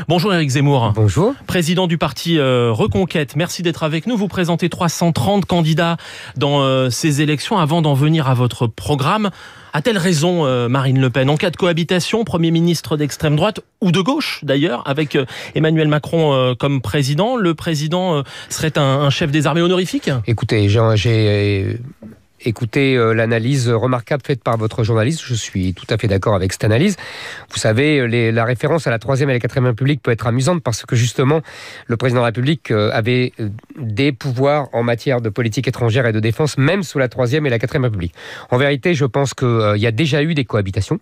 Bonjour Éric Zemmour. Bonjour. Président du parti Reconquête, merci d'être avec nous. Vous présentez 330 candidats dans ces élections. Avant d'en venir à votre programme, a-t-elle raison Marine Le Pen? En cas de cohabitation, Premier ministre d'extrême droite, ou de gauche d'ailleurs, avec Emmanuel Macron comme président, le président serait un chef des armées honorifique? Écoutez, j'ai écoutez l'analyse remarquable faite par votre journaliste. Je suis tout à fait d'accord avec cette analyse. Vous savez, la référence à la 3e et la 4e République peut être amusante parce que justement, le président de la République avait des pouvoirs en matière de politique étrangère et de défense, même sous la 3e et la 4e République. En vérité, je pense qu'il y a déjà eu des cohabitations.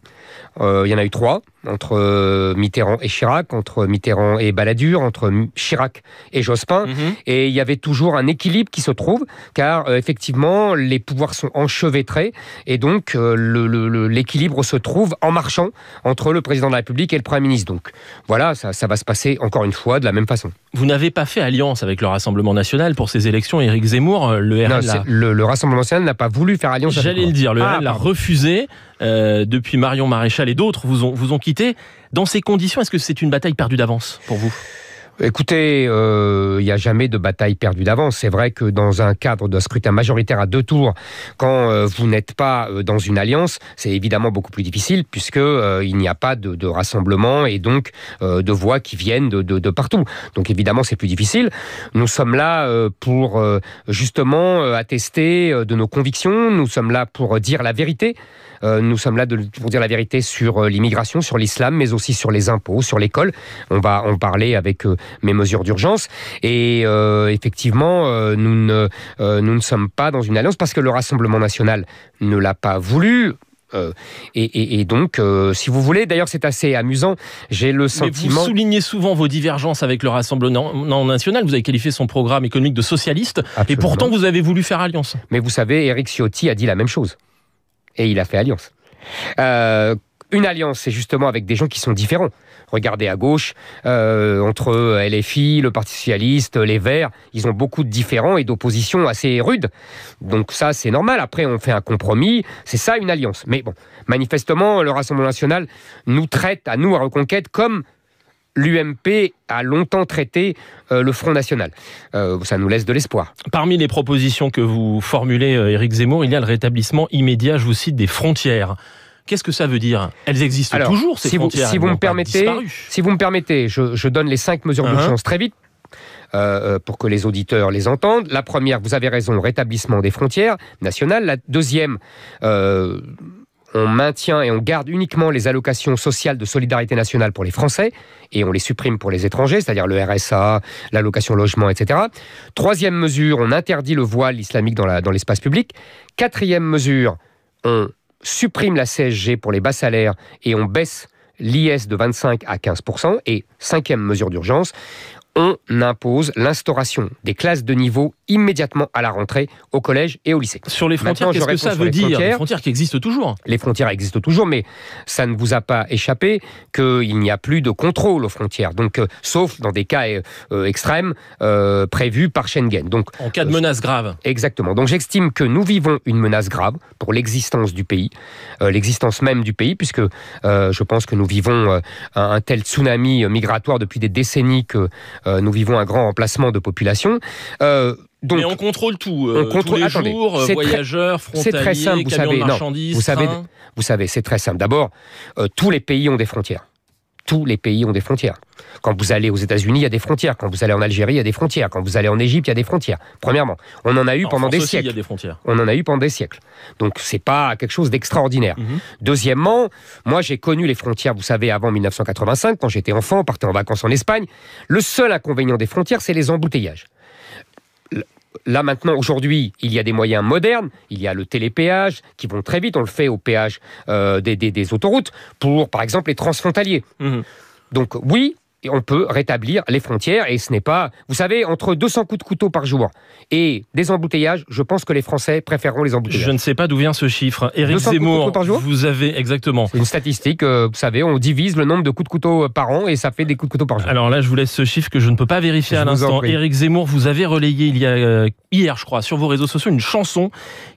Il y en a eu 3, entre Mitterrand et Chirac, entre Mitterrand et Balladur, entre Chirac et Jospin. Et il y avait toujours un équilibre qui se trouve, car effectivement, les pouvoirs sont enchevêtrés, et donc l'équilibre se trouve en marchant entre le président de la République et le Premier ministre. Donc voilà, ça va se passer encore une fois de la même façon. Vous n'avez pas fait alliance avec le Rassemblement National pour ces élections, Éric Zemmour. Le RN le Rassemblement National n'a pas voulu faire alliance. J'allais le dire, le RN l'a refusé. Depuis Marion Maréchal et d'autres vous ont quitté. Dans ces conditions, est-ce que c'est une bataille perdue d'avance pour vous ? Écoutez, il n'y a jamais de bataille perdue d'avance. C'est vrai que dans un cadre de scrutin majoritaire à 2 tours, quand vous n'êtes pas dans une alliance, c'est évidemment beaucoup plus difficile puisque il n'y a pas de rassemblement et donc de voix qui viennent de partout. Donc évidemment, c'est plus difficile. Nous sommes là pour justement attester de nos convictions. Nous sommes là pour dire la vérité. Nous sommes là pour dire la vérité sur l'immigration, sur l'islam, mais aussi sur les impôts, sur l'école. On va en parler avec mes mesures d'urgence. Et effectivement, nous ne sommes pas dans une alliance parce que le Rassemblement national ne l'a pas voulu. Et donc, si vous voulez, d'ailleurs c'est assez amusant, j'ai le sentiment... Mais vous soulignez souvent vos divergences avec le Rassemblement national, vous avez qualifié son programme économique de socialiste, absolument. Et pourtant vous avez voulu faire alliance. Mais vous savez, Éric Ciotti a dit la même chose. Et il a fait alliance. Une alliance, c'est justement avec des gens qui sont différents. Regardez à gauche, entre LFI, le Parti Socialiste, les Verts, ils ont beaucoup de différends et d'oppositions assez rudes. Donc ça, c'est normal. Après, on fait un compromis. C'est ça, une alliance. Mais bon, manifestement, le Rassemblement National nous traite, à nous, à Reconquête, comme l'UMP a longtemps traité le Front National. Ça nous laisse de l'espoir. Parmi les propositions que vous formulez, Éric Zemmour, il y a le rétablissement immédiat, je vous cite, des frontières. Qu'est-ce que ça veut dire? Elles existent toujours, ces frontières. Si vous me permettez, je donne les 5 mesures d'urgence très vite. Pour que les auditeurs les entendent. La première, vous avez raison, rétablissement des frontières nationales. La deuxième, on maintient et on garde uniquement les allocations sociales de solidarité nationale pour les Français et on les supprime pour les étrangers, c'est-à-dire le RSA, l'allocation logement, etc. Troisième mesure, on interdit le voile islamique dans l'espace public. Quatrième mesure, on supprime la CSG pour les bas salaires et on baisse l'IS de 25 à 15%. Et cinquième mesure d'urgence, on impose l'instauration des classes de niveau immédiatement à la rentrée au collège et au lycée. Sur les frontières, qu'est-ce que ça veut dire? Les frontières qui existent toujours. Les frontières existent toujours, mais ça ne vous a pas échappé qu'il n'y a plus de contrôle aux frontières. Donc, sauf dans des cas extrêmes prévus par Schengen. Donc, en cas de menace grave. Exactement. Donc, j'estime que nous vivons une menace grave pour l'existence du pays, l'existence même du pays, puisque je pense que nous vivons un tel tsunami migratoire depuis des décennies que nous vivons un grand remplacement de population. Donc, mais on contrôle tout, tous les jours, voyageurs, frontaliers, c'est très simple, camions de marchandises, vous savez, c'est très simple. D'abord, tous les pays ont des frontières. Tous les pays ont des frontières. Quand vous allez aux États-Unis, il y a des frontières. Quand vous allez en Algérie, il y a des frontières. Quand vous allez en Égypte, il y a des frontières. Premièrement, on en a eu pendant des siècles. Il y a des frontières. On en a eu pendant des siècles. Donc, c'est pas quelque chose d'extraordinaire. Deuxièmement, moi, j'ai connu les frontières, vous savez, avant 1985, quand j'étais enfant, on partait en vacances en Espagne. Le seul inconvénient des frontières, c'est les embouteillages. Là maintenant, aujourd'hui, il y a des moyens modernes, il y a le télépéage qui vont très vite, on le fait au péage des autoroutes pour, par exemple, les transfrontaliers. Donc oui, on peut rétablir les frontières et ce n'est pas... Vous savez, entre 200 coups de couteau par jour et des embouteillages, je pense que les Français préféreront les embouteillages. Je ne sais pas d'où vient ce chiffre. Éric Zemmour, vous avez... Exactement. C'est une statistique, vous savez, on divise le nombre de coups de couteau par an et ça fait des coups de couteau par jour. Alors là, je vous laisse ce chiffre que je ne peux pas vérifier à l'instant. Éric Zemmour, vous avez relayé il y a hier, je crois, sur vos réseaux sociaux, une chanson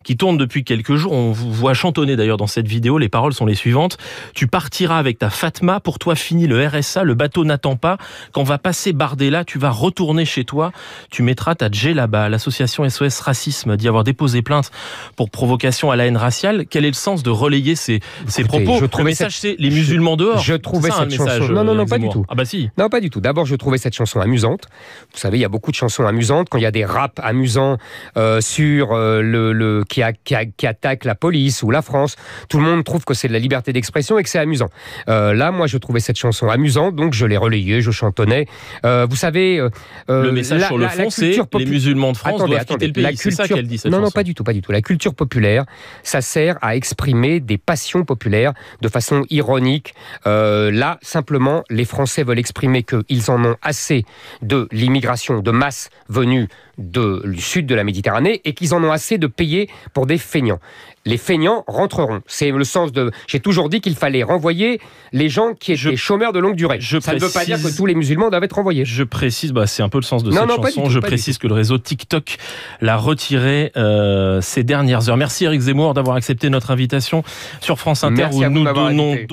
qui tourne depuis quelques jours. On vous voit chantonner d'ailleurs dans cette vidéo. Les paroles sont les suivantes. Tu partiras avec ta Fatma, pour toi fini le RSA, le bateau n'attend t'attend pas. Quand va passer Bardella, tu vas retourner chez toi, tu mettras ta djellaba. L'association SOS Racisme dit avoir déposé plainte pour provocation à la haine raciale. Quel est le sens de relayer ces propos? Le message, c'est les musulmans dehors. Je trouvais ça, cette chanson... Non, pas du tout. Ah bah si. Non, pas du tout. D'abord, je trouvais cette chanson amusante. Vous savez, il y a beaucoup de chansons amusantes. Quand il y a des raps amusants sur qui attaquent la police ou la France, tout le monde trouve que c'est de la liberté d'expression et que c'est amusant. Là, moi, je trouvais cette chanson amusante, donc je l'ai relayée, je chantonnais. Vous savez... le message sur le fond, c'est les musulmans de France doivent quitter le pays. C'est ça qu'elle dit, cette chanson. Non, pas du tout. La culture populaire, ça sert à exprimer des passions populaires de façon ironique. Là, simplement, les Français veulent exprimer qu'ils en ont assez de l'immigration de masse venue du sud de la Méditerranée et qu'ils en ont assez de payer pour des feignants. Les feignants rentreront. C'est le sens de... J'ai toujours dit qu'il fallait renvoyer les gens qui étaient chômeurs de longue durée. Ça ne veut pas dire que tous les musulmans doivent être renvoyés. Je précise, c'est un peu le sens de cette chanson. Je précise que le réseau TikTok l'a retiré ces dernières heures. Merci Éric Zemmour d'avoir accepté notre invitation sur France Inter. Merci à vous de m'avoir invité.